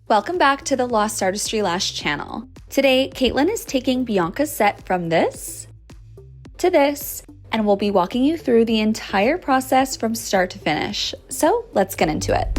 Welcome back to the Lost Artistry Lash channel. Today, Caitlin is taking Bianca's set from this to this, and we'll be walking you through the entire process from start to finish. So let's get into it.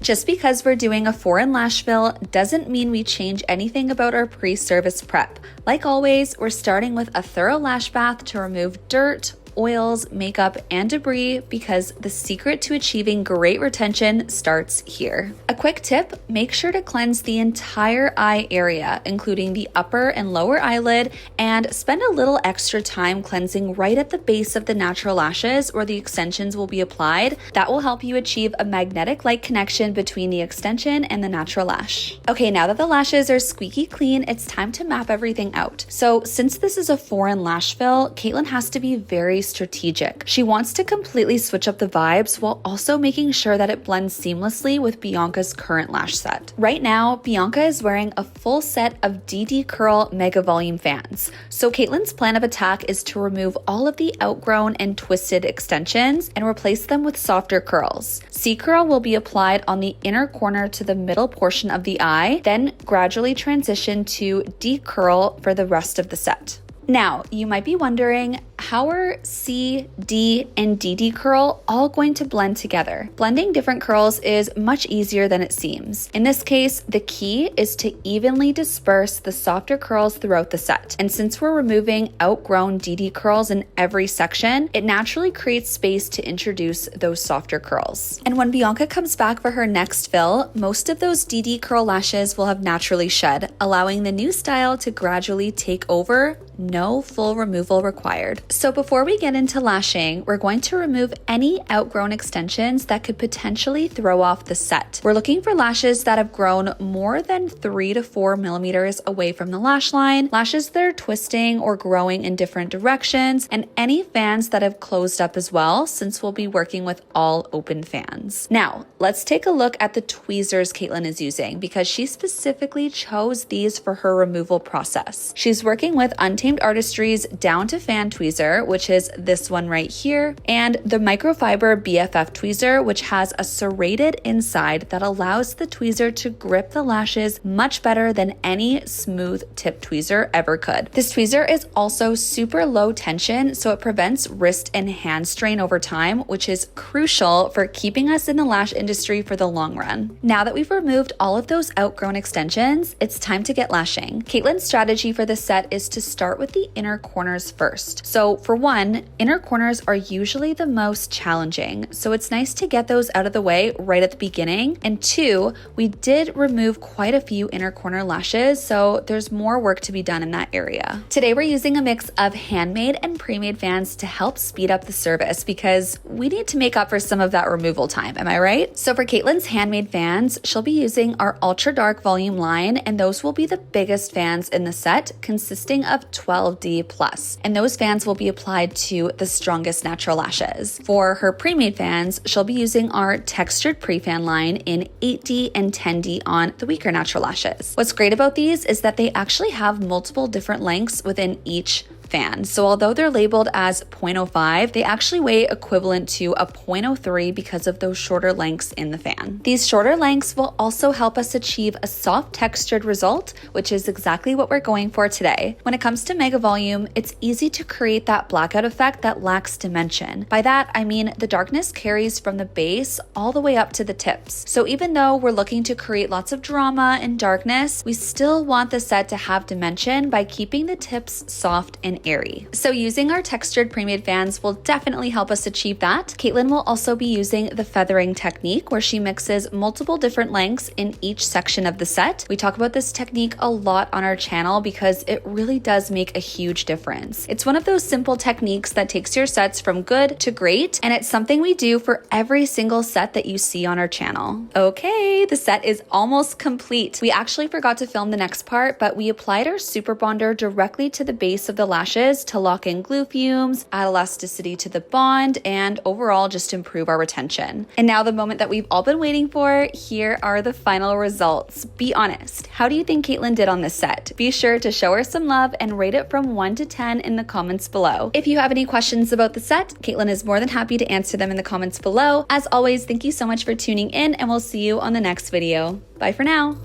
Just because we're doing a foreign lash fill doesn't mean we change anything about our pre-service prep. Like always, we're starting with a thorough lash bath to remove dirt, oils, makeup, and debris because the secret to achieving great retention starts here. A quick tip, make sure to cleanse the entire eye area, including the upper and lower eyelid, and spend a little extra time cleansing right at the base of the natural lashes where the extensions will be applied. That will help you achieve a magnetic-like connection between the extension and the natural lash. Okay, now that the lashes are squeaky clean, it's time to map everything out. So since this is a foreign lash fill, Caitlin has to be very strategic. She wants to completely switch up the vibes while also making sure that it blends seamlessly with Bianca's current lash set. Right now, Bianca is wearing a full set of DD Curl Mega Volume fans. So Caitlin's plan of attack is to remove all of the outgrown and twisted extensions and replace them with softer curls. C curl will be applied on the inner corner to the middle portion of the eye, then gradually transition to D curl for the rest of the set. Now, you might be wondering, how are C, D, and DD curl all going to blend together? Blending different curls is much easier than it seems. In this case, the key is to evenly disperse the softer curls throughout the set. And since we're removing outgrown DD curls in every section, it naturally creates space to introduce those softer curls. And when Bianca comes back for her next fill, most of those DD curl lashes will have naturally shed, allowing the new style to gradually take over. No full removal required. So before we get into lashing, we're going to remove any outgrown extensions that could potentially throw off the set. We're looking for lashes that have grown more than 3 to 4 millimeters away from the lash line, lashes that are twisting or growing in different directions, and any fans that have closed up as well, since we'll be working with all open fans. Now, let's take a look at the tweezers Caitlin is using because she specifically chose these for her removal process. She's working with Handmade Artistry's Down to Fan tweezer, which is this one right here, and the microfiber BFF tweezer, which has a serrated inside that allows the tweezer to grip the lashes much better than any smooth tip tweezer ever could. This tweezer is also super low tension, so it prevents wrist and hand strain over time, which is crucial for keeping us in the lash industry for the long run. Now that we've removed all of those outgrown extensions, it's time to get lashing. Caitlin's strategy for this set is to start with the inner corners first. So for one, inner corners are usually the most challenging, so it's nice to get those out of the way right at the beginning. And two, we did remove quite a few inner corner lashes, so there's more work to be done in that area. Today we're using a mix of handmade and pre-made fans to help speed up the service because we need to make up for some of that removal time, am I right? So for Caitlin's handmade fans, she'll be using our ultra dark volume line, and those will be the biggest fans in the set, consisting of 12D plus, and those fans will be applied to the strongest natural lashes. For her pre-made fans, she'll be using our textured pre-fan line in 8D and 10D on the weaker natural lashes. What's great about these is that they actually have multiple different lengths within each fan. So although they're labeled as 0.05, they actually weigh equivalent to a 0.03 because of those shorter lengths in the fan. These shorter lengths will also help us achieve a soft textured result, which is exactly what we're going for today. When it comes to mega volume, it's easy to create that blackout effect that lacks dimension. By that, I mean the darkness carries from the base all the way up to the tips. So even though we're looking to create lots of drama and darkness, we still want the set to have dimension by keeping the tips soft and airy. So using our textured pre-made fans will definitely help us achieve that. Caitlin will also be using the feathering technique where she mixes multiple different lengths in each section of the set. We talk about this technique a lot on our channel because it really does make a huge difference. It's one of those simple techniques that takes your sets from good to great, and it's something we do for every single set that you see on our channel. Okay, the set is almost complete. We actually forgot to film the next part, but we applied our super bonder directly to the base of the lash lashes to lock in glue fumes, add elasticity to the bond, and overall just improve our retention. And now the moment that we've all been waiting for, here are the final results. Be honest, how do you think Caitlin did on this set? Be sure to show her some love and rate it from 1 to 10 in the comments below. If you have any questions about the set, Caitlin is more than happy to answer them in the comments below. As always, thank you so much for tuning in, and we'll see you on the next video. Bye for now.